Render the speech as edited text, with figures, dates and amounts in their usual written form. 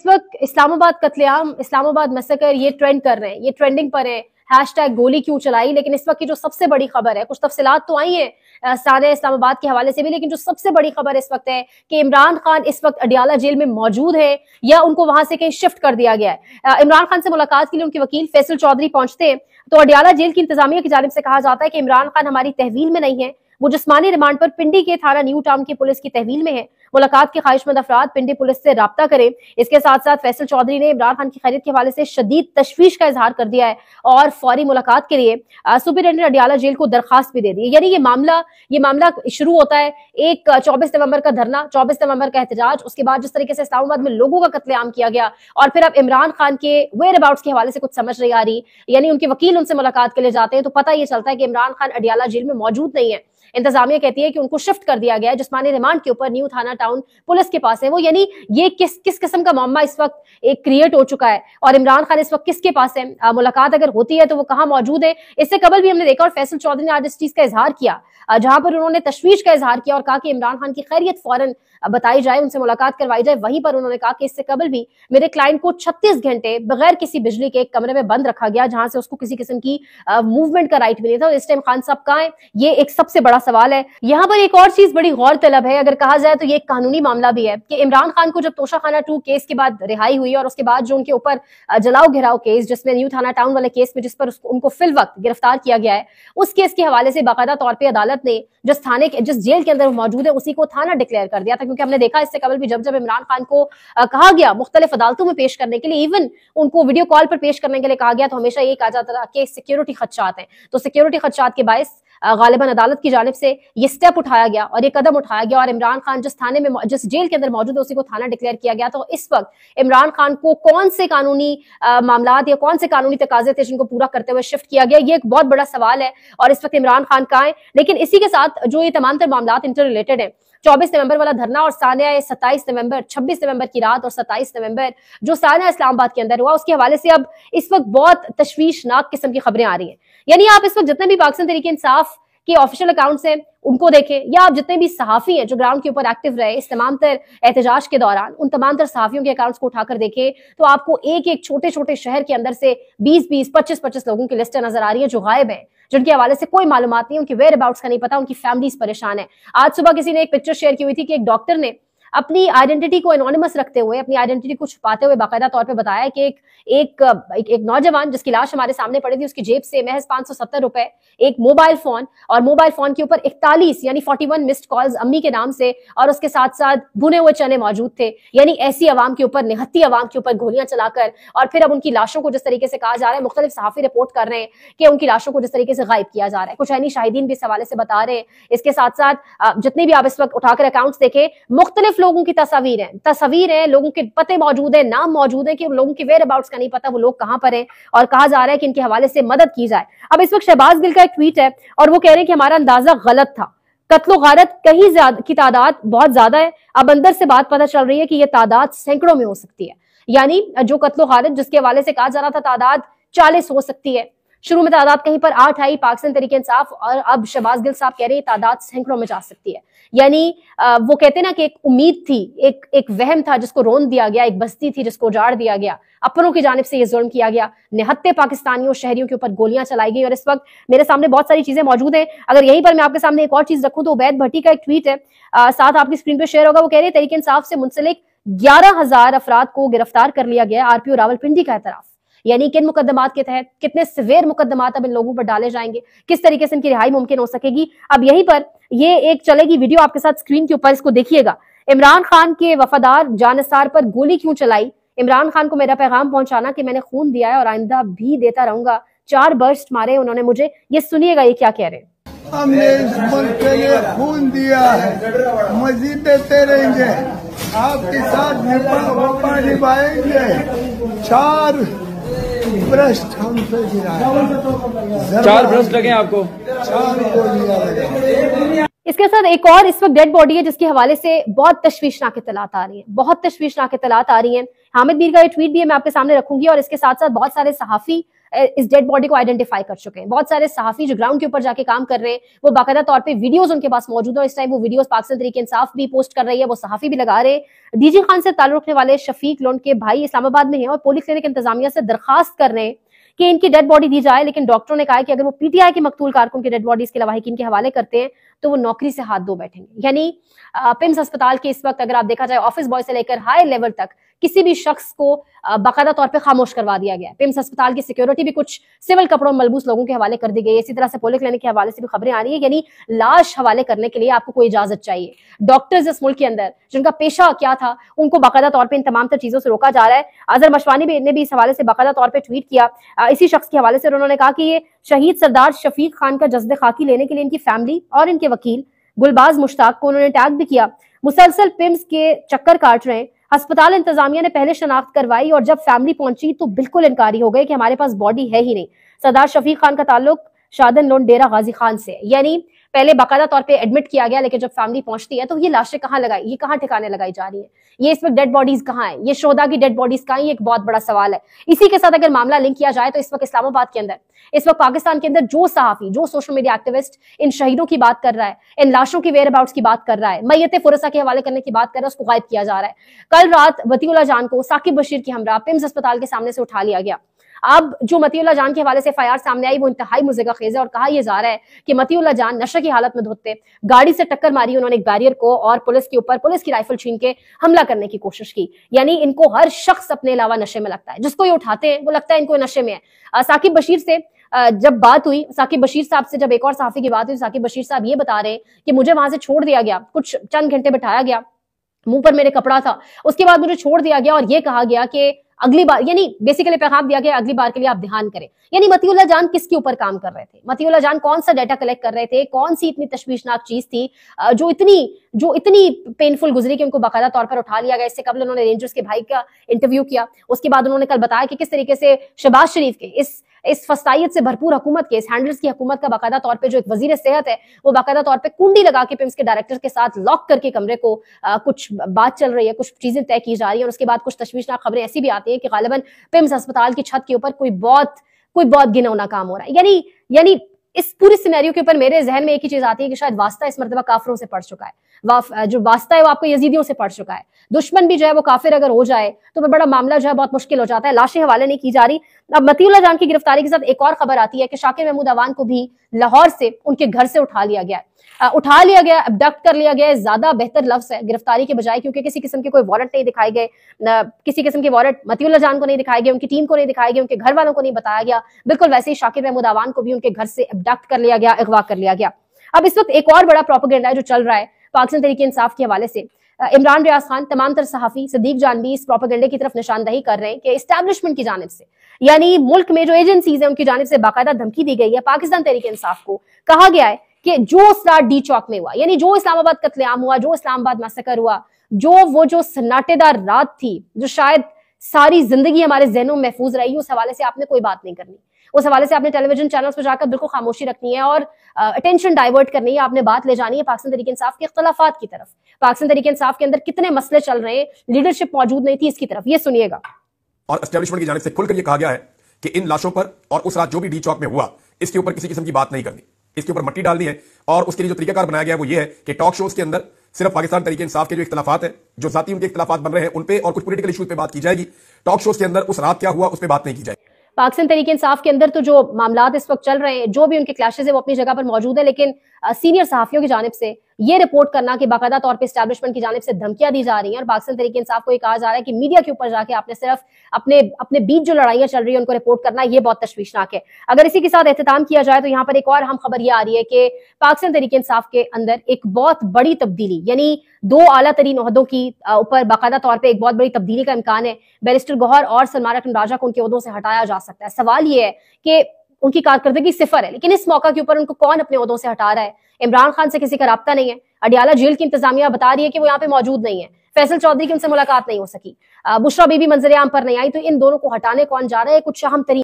इस वक्त इस्लामाबाद कत्लेआम, इस्लामाबाद मैसेकर ये ट्रेंड कर रहे हैं, ये ट्रेंडिंग पर है। हैशटैग गोली क्यों चलाई। लेकिन इस वक्त की जो सबसे बड़ी खबर है, कुछ तफसीलात तो आई है सारे इस्लामाबाद के हवाले से भी, लेकिन जो सबसे बड़ी खबर इस वक्त है कि इमरान खान इस वक्त अडियाला जेल में मौजूद है या उनको वहां से कहीं शिफ्ट कर दिया गया है। इमरान खान से मुलाकात के लिए उनके वकील फैसल चौधरी पहुंचते हैं तो अडियाला जेल की इंतजामिया की जानिब से कहा जाता है कि इमरान खान हमारी तहवील में नहीं है, वो जिस्मानी रिमांड पर पिंडी के थाना न्यू टाउन की पुलिस की तहवील में है। मुलाकात के ख्वाहिशमंद अफराद पिंडी पुलिस से राब्ता करें। इसके साथ साथ फैसल चौधरी ने इमरान खान की खैरियत के हवाले से शदीद तशवीश का इजहार कर दिया है और फौरी मुलाकात के लिए सुपरिटेंडेंट अडियाला जेल को दरखास्त भी दे दी है। यानी ये मामला शुरू होता है एक 24 नवंबर का धरना, 24 नवंबर का एहतजाज, उसके बाद जिस तरीके से इस्लामाबाद में लोगों का कत्लेआम किया गया और फिर अब इमरान खान के वेयर अबाउट्स के हवाले से कुछ समझ नहीं आ रही। यानी उनके वकील उनसे मुलाकात के लिए जाते हैं तो पता ये चलता है कि इमरान खान अडियाला जेल में मौजूद नहीं है। इंतजामिया कहती है कि उनको शिफ्ट कर दिया गया है, जिस्मानी रिमांड के ऊपर न्यू थाना टाउन पुलिस के पास है वो। यानी ये किस किस्म का मामला इस वक्त एक क्रिएट हो चुका है और इमरान खान इस वक्त किसके पास है, मुलाकात अगर होती है तो वो कहां मौजूद है। इससे कबल भी हमने देखा और फैसल चौधरी ने आज इस चीज का इजहार किया, जहां पर उन्होंने तशवीश का इजहार किया और कहा कि इमरान खान की खैरियत फौरन बताई जाए, उनसे मुलाकात करवाई जाए। वहीं पर उन्होंने कहा कि इससे कबल भी मेरे क्लाइंट को 36 घंटे बगैर किसी बिजली के एक कमरे में बंद रखा गया, जहां से उसको किसी किस्म की मूवमेंट का राइट भी नहीं था। इस टाइम खान साहब कहां है, ये एक सबसे बड़ा सवाल है। यहाँ पर एक और चीज बड़ी गौर तलब है, अगर कहा जाए तो ये एक कानूनी मामला भी है कि इमरान खान को जब तोशाखाना 2 केस के बाद रिहाई हुई और उसके बाद जो उनके ऊपर जलाओ घिराव केस, जिसमें न्यू थाना टाउन वाले केस में जिस पर उनको फिल वक्त गिरफ्तार किया गया है, उस केस के हवाले से बाकायदा तौर पर अदालत ने जिस जेल के अंदर मौजूद है उसी को थाना डिक्लेयर कर दिया था। क्योंकि हमने देखा इससे कबल भी जब इमरान खान को कहा गया मुख्तलिफ अदालतों में पेश करने के लिए, इवन उनको वीडियो कॉल पर पेश करने के लिए कहा गया, तो हमेशा ये कहा जाता था कि सिक्योरिटी खदशात हैं। तो सिक्योरिटी खदशात के बायस गालिबन अदालत की जानिब से ये स्टेप उठाया गया और ये कदम उठाया गया और इमरान खान जिस जेल के अंदर मौजूद है उसी को थाना डिक्लेयर किया गया। तो इस वक्त इमरान खान को कौन से कानूनी मामलात या कौन से कानूनी तकाजे थे जिनको पूरा करते हुए शिफ्ट किया गया, ये एक बहुत बड़ा सवाल है और इस वक्त इमरान खान कहां है। लेकिन इसी के साथ जो ये तमाम मामलात इंटर रिलेटेड है, 24 नवंबर वाला धरना और सानिया 27 नवंबर, 26 नवंबर की रात और 27 नवंबर जो सानिया इस्लामाबाद के अंदर हुआ, उसके हवाले से अब इस वक्त बहुत तशवीशनाक किस्म की खबरें आ रही हैं। यानी आप इस वक्त जितने भी पाकिस्तान तहरीक इंसाफ के ऑफिशियल अकाउंट्स हैं उनको देखें, या आप जितने भी सहाफी हैं जो ग्राउंड के ऊपर एक्टिव रहे इस तमाम तर एहतजाज के दौरान, उन तमाम तर सहाफियों के अकाउंट्स को उठाकर देखें तो आपको एक एक छोटे छोटे शहर के अंदर से 20-20, 25-25 लोगों की लिस्टें नजर आ रही है जो गायब है, जिनके हवाले से कोई मालूमात नहीं, उनकी वेयर अबाउट्स का नहीं पता, उनकी फैमिलीज परेशान है। आज सुबह किसी ने एक पिक्चर शेयर की हुई थी कि एक डॉक्टर ने अपनी आइडेंटिटी को एनोनिमस रखते हुए, अपनी आइडेंटिटी को छुपाते हुए बाकायदा तौर पे बताया कि एक नौजवान जिसकी लाश हमारे सामने पड़ी थी, उसकी जेब से महज 570 रुपए, एक मोबाइल फोन और मोबाइल फोन के ऊपर 41 यानी 41 मिस्ड कॉल्स अम्मी के नाम से और उसके साथ साथ भुने हुए चने मौजूद थे। यानी ऐसी अवाम के ऊपर, निहत्ती अवाम के ऊपर गोलियां चलाकर और फिर अब उनकी लाशों को जिस तरीके से कहा जा रहा है, मुख्तलिफ सहाफी रिपोर्ट कर रहे हैं कि उनकी लाशों को जिस तरीके से गायब किया जा रहा है, कुछ ऐनी शाहिदीन भी इस हवाले से बता रहे हैं। इसके साथ साथ जितने भी आप इस वक्त उठाकर अकाउंट्स देखें, मुख्तलिफ लोगों की तस्वीर है, लोगों के पते मौजूद है, नाम मौजूद है कि लोगों के वेयर अबाउट्स का नहीं पता वो लोग कहां पर हैं और कहा जा रहा है कि इनके हवाले से मदद की जाए। अब इस वक्त शहबाज गिल का एक ट्वीट है और वो कह रहे हैं कि हमारा अंदाजा गलत था, कत्लो गारत कहीं की तादाद बहुत ज्यादा है। अब अंदर से बात पता चल रही है कि यह तादाद सैकड़ों में हो सकती है। यानी जो कत्लो गारत जिसके हवाले से कहा जा रहा था तादाद 40 हो सकती है, शुरू में तादाद कहीं पर 8 आई पाकिस्तान तहरीक इंसाफ, और अब शहबाज गिल साहब कह रहे हैं तादाद सैकड़ों में जा सकती है। यानी वो कहते हैं ना कि एक उम्मीद थी, एक वहम था जिसको रोन दिया गया, एक बस्ती थी जिसको उजाड़ दिया गया, अपनों की जानिब से ये जुल्म किया गया, निहत्ते पाकिस्तानियों शहरियों के ऊपर गोलियां चलाई गई। और इस वक्त मेरे सामने बहुत सारी चीजें मौजूद हैं, अगर यहीं पर मैं आपके सामने एक और चीज रखूं तो उबैद भट्टी का एक ट्वीट है, साथ आपकी स्क्रीन पर शेयर होगा। वो कह रहे हैं तहरीक इंसाफ से मुंसलिक 11,000 अफराद को गिरफ्तार कर लिया गया, आरपीओ रावलपिंडी का एतराफ। यानी किन मुकदमात के तहत, कितने सिवियर मुकदमात अब इन लोगों पर डाले जाएंगे, किस तरीके से इनकी रिहाई मुमकिन हो सकेगी। अब यहीं पर ये एक चलेगी वीडियो आपके साथ स्क्रीन के ऊपर, इसको देखिएगा। इमरान खान के वफादार जानसार पर गोली क्यों चलाई, इमरान खान को मेरा पैगाम पहुंचाना कि मैंने खून दिया है और आइंदा भी देता रहूंगा, 4 बर्स्ट मारे उन्होंने मुझे। ये सुनिएगा ये क्या कह रहे हैं। हमने इस मुल्क के लिए खून दिया है, मजीद देते रहेंगे, आपके साथ वफा निभाएंगे। 4 भ्रष्ट हमसे गिराए, 4 भ्रष्ट लगे आपको, 4 गोलियां लगे। इसके साथ एक और इस वक्त डेड बॉडी है जिसके हवाले से बहुत तशवीशनाक इत्तलात आ रही है, बहुत तशवीशनाक इत्तलात आ रही हैं। हामिद मीर का ये ट्वीट भी मैं आपके सामने रखूंगी और इसके साथ साथ बहुत सारे सहाफी इस डेड बॉडी को आइडेंटिफाई कर चुके हैं। बहुत सारे सहाफी जो ग्राउंड के ऊपर जाके काम कर रहे हैं वो बाकायदा तौर पे वीडियोस उनके पास मौजूद है। इस टाइम वो वीडियोस पाकिस्तान तहरीक इंसाफ भी पोस्ट कर रही है, वो सहाफी भी लगा रहे हैं। डीजी खान से ताल्लुक रखने वाले शफीक लोन के भाई इस्लामाबाद में हैं और पोलिस क्लिनिक इंतजामिया से दरखास्त कर रहे हैं कि इनकी डेड बॉडी दी जाए, लेकिन डॉक्टरों ने कहा है कि अगर वो पीटीआई के मकतूल कारकुन की डेड बॉडी इसके लवाहिकीन के हवाले करते हैं तो वो नौकरी से हाथ धो बैठेंगे। यानी पिम्स अस्पताल के इस वक्त अगर आप देखा जाए ऑफिस बॉय से लेकर हाई लेवल तक किसी भी शख्स को बाकायदा तौर पे खामोश करवा दिया गया है। पिम्स अस्पताल की सिक्योरिटी भी कुछ सिविल कपड़ों मलबूस लोगों के हवाले कर दी गई है। इसी तरह से पोलिस क्लिनिक के हवाले से भी खबरें आ रही है, यानी लाश हवाले करने के लिए आपको कोई इजाजत चाहिए। डॉक्टर्स इस मुल्क के अंदर जिनका पेशा क्या था उनको बाकायदा तौर पर इन तमाम तर चीजों से रोका जा रहा है। अजहर मशवानी ने भी इस हवाले से बाकायदा तौर पर ट्वीट किया इसी शख्स के हवाले से। उन्होंने कहा कि ये शहीद सरदार शफीक खान का जज्बे खाकी लेने के लिए इनकी फैमिली और इनके वकील गुलबाज मुश्ताक को उन्होंने टैग भी किया। मुसलसल पिम्स के चक्कर काट रहे हैं। अस्पताल इंतजामिया ने पहले शनाख्त करवाई और जब फैमिली पहुंची तो बिल्कुल इनकारी हो गए कि हमारे पास बॉडी है ही नहीं। सरदार शफीक खान का ताल्लुक शादन लोन डेरा गाजी खान से, यानी पहले बाकायदा तौर पे एडमिट किया गया, लेकिन जब फैमिली पहुंचती है तो ये लाशें कहाँ लगाई, ये कहाँ ठिकाने लगाई जा रही है, ये इस वक्त डेड बॉडीज कहाँ है, ये शोधा की डेड बॉडीज कहाँ है, ये एक बहुत बड़ा सवाल है। इसी के साथ अगर मामला लिंक किया जाए तो इस वक्त इस्लामाबाद के अंदर, इस वक्त पाकिस्तान के अंदर जो सहाफी, जो सोशल मीडिया एक्टिविस्ट इन शहीदों की बात कर रहा है, इन लाशों की वेयर अबाउट्स की बात कर रहा है, मैयत फुरसा के हवाले करने की बात कर रहा है, उसको गायब किया जा रहा है। कल रात मतीउल्लाह जान को साकिब बशीर की हमरा पिम्स अस्पताल के सामने से उठा लिया गया। अब जो मतीउल्लाह जान के हवाले से एफआईआर सामने आई वो इंतहाई मुज़ेगा खेज है और कहा यह जा रहा है कि मतीउल्लाह जान नशे की हालत में धोते गाड़ी से टक्कर मारी उन्होंने एक बैरियर को और पुलिस के ऊपर पुलिस की राइफल छीन के हमला करने की कोशिश की। यानी इनको हर शख्स अपने अलावा नशे में लगता है, जिसको ये उठाते हैं वो लगता है इनको नशे में है। साकिब बशीर से जब बात हुई, साकिब बशीर साहब से जब एक और सहाफी की बात हुई, साकिब बशीर साहब ये बता रहे हैं कि मुझे वहां से छोड़ दिया गया, कुछ चंद घंटे बिठाया गया, मुंह पर मेरे कपड़ा था, उसके बाद मुझे छोड़ दिया गया और ये कहा गया कि अगली बार, यानी बेसिकली पैगाम दिया गया अगली बार के लिए आप ध्यान करें। यानी मतीउल्लाह जान किसके ऊपर काम कर रहे थे, मतीउल्लाह जान कौन सा डाटा कलेक्ट कर रहे थे, कौन सी इतनी तशवीशनाक चीज थी जो इतनी पेनफुल गुजरी कि उनको बाकायदा तौर पर उठा लिया गया। इससे कबल उन्होंने रेंजर्स के भाई का इंटरव्यू किया, उसके बाद उन्होंने कल बताया कि किस तरीके से शहबाज शरीफ के इस फस्तायत से भरपूर हुकूमत के, इस हैंडल्स की हुकूमत का बाकायदा तौर पे जो एक वजीर सेहत है वो बाकायदा तौर पे कुंडी लगा के पिम्स के डायरेक्टर के साथ लॉक करके कमरे को कुछ बात चल रही है, कुछ चीजें तय की जा रही है और उसके बाद कुछ तशवीशनाक खबरें ऐसी भी आती है कि गालिबन पिम्स अस्पताल की छत के ऊपर कोई बहुत घिनौना काम हो रहा है। यानी इस पूरी सिनेरियो के ऊपर मेरे जहन में एक ही चीज आती है कि शायद वास्ता इस मर्तबा काफिरों से पड़ चुका है, जो वास्ता है वो आपको यजीदियों से पड़ चुका है। दुश्मन भी जो है वो काफिर अगर हो जाए तो बड़ा मामला जो है बहुत मुश्किल हो जाता है। लाशें हवाले नहीं की जा रही। अब मतीउल्लाह जान की गिरफ्तारी के साथ एक और खबर आती है कि शाकिर महमूद अवान को भी लाहौर से उनके घर से उठा लिया गया, अबडक्ट कर लिया गया। ज्यादा बेहतर लफ्ज है गिरफ्तारी के बजाय, क्योंकि किसी किस्म के कोई वारंट नहीं दिखाए गए, किसी किस्म के वारंट मतीउल्लाह जान को नहीं दिखाए गए, उनकी टीम को नहीं दिखाए गए, उनके घर वालों को नहीं बताया गया। बिल्कुल वैसे ही शाकिर महमूद अवान को भी उनके घर से अबडक्ट कर लिया गया, अगवा कर लिया गया। अब इस वक्त एक और बड़ा प्रोपेगेंडा है जो चल रहा है पाकिस्तान तहरीक इंसाफ के हवाले से। इमरान रियाज खान, तमाम तर सहाफी, सदीक जान भी इस प्रोपेगेंडे की तरफ निशानदही कर रहे हैं कि एस्टैब्लिशमेंट की जानिब से, यानी मुल्क में जो एजेंसीज है उनकी जानिब से बाकायदा धमकी दी गई है पाकिस्तान तहरीक इंसाफ को। कहा गया है कि जो स्टार्ट डी चौक में हुआ, यानी जो इस्लामाबाद कत्लेआम हुआ, जो इस्लामाबाद मैसेकर हुआ, जो सन्नाटेदार रात थी, जो शायद सारी जिंदगी हमारे ज़हनों में महफूज रही, उस हवाले से आपने कोई बात नहीं करनी, उस हवाले से आपने टेलीविजन चैनल्स पर जाकर बिल्कुल खामोशी रखनी है और अटेंशन डाइवर्ट करनी है। आपने बात ले जानी है पाकिस्तान तहरीक इंसाफ के इख्तलाफात की तरफ, पाकिस्तान तहरीक इंसाफ के अंदर कितने मसले चल रहे हैं, लीडरशिप मौजूद नहीं थी इसकी तरफ। ये सुनिएगा। और एस्टेब्लिशमेंट की जानिब से खुलकर ये कहा गया है कि इन लाशों पर और उस रात जो भी डी चौक में हुआ इसके ऊपर किसी किस्म की बात नहीं करनी, इसके ऊपर मट्टी डालनी है। और उसके लिए जो तरीकाकार बनाया गया है वो ये है कि टॉक शोज के अंदर सिर्फ पाकिस्तान तहरीक इंसाफ के जो इख्तलाफात है, जो जाती उनके इख्तलाफात बन रहे हैं उन पे और कुछ पॉलिटिकल इश्यूज पे बात की जाएगी। टॉक शोज के अंदर उस रात क्या हुआ उस पर बात नहीं की जाएगी। पाकिस्तान तहरीक इंसाफ के अंदर तो जो मामलात इस वक्त चल रहे हैं, जो भी उनके क्लैशेस है वो अपनी जगह पर मौजूद है, लेकिन सीनियर सहाफियों की जानिब से ये रिपोर्ट करना कि बाकायदा तौर पे एस्टैब्लिशमेंट की जानिब से धमकियां दी जा रही हैं और पाकिस्तान तहरीक इंसाफ को ये कहा जा रहा है कि मीडिया के ऊपर जाके आपने सिर्फ अपने बीच जो लड़ाइयां चल रही है उनको रिपोर्ट करना, ये बहुत तशवीशनाक है। अगर इसी के साथ एहतमाम किया जाए तो यहाँ पर एक और अहम खबर यह आ रही है कि पाकिस्तान तहरीक इंसाफ के अंदर एक बहुत बड़ी तब्दीली, यानी 2 आला तरीन ओहदों की ऊपर बाकायदा तौर पर एक बहुत बड़ी तब्दीली का इम्कान है। बैरिस्टर गौहर और सलमान अकरम राजा को उनके ओहदों से हटाया जा सकता है। सवाल यह है कि उनकी कारकर्दगी सिफर है, लेकिन इस मौका के ऊपर उनको कौन अपने ओहदों से हटा रहा है? इमरान खान से किसी का राब्ता नहीं है। अडियाला जेल की इंतजामिया बता रही है कि वो यहाँ पे मौजूद नहीं है। फैसल चौधरी की उनसे मुलाकात नहीं हो सकी। बुशरा बीबी मंजर आम पर नहीं आई। तो इन दोनों को हटाने कौन जा रहा है? कुछ अहम तरीन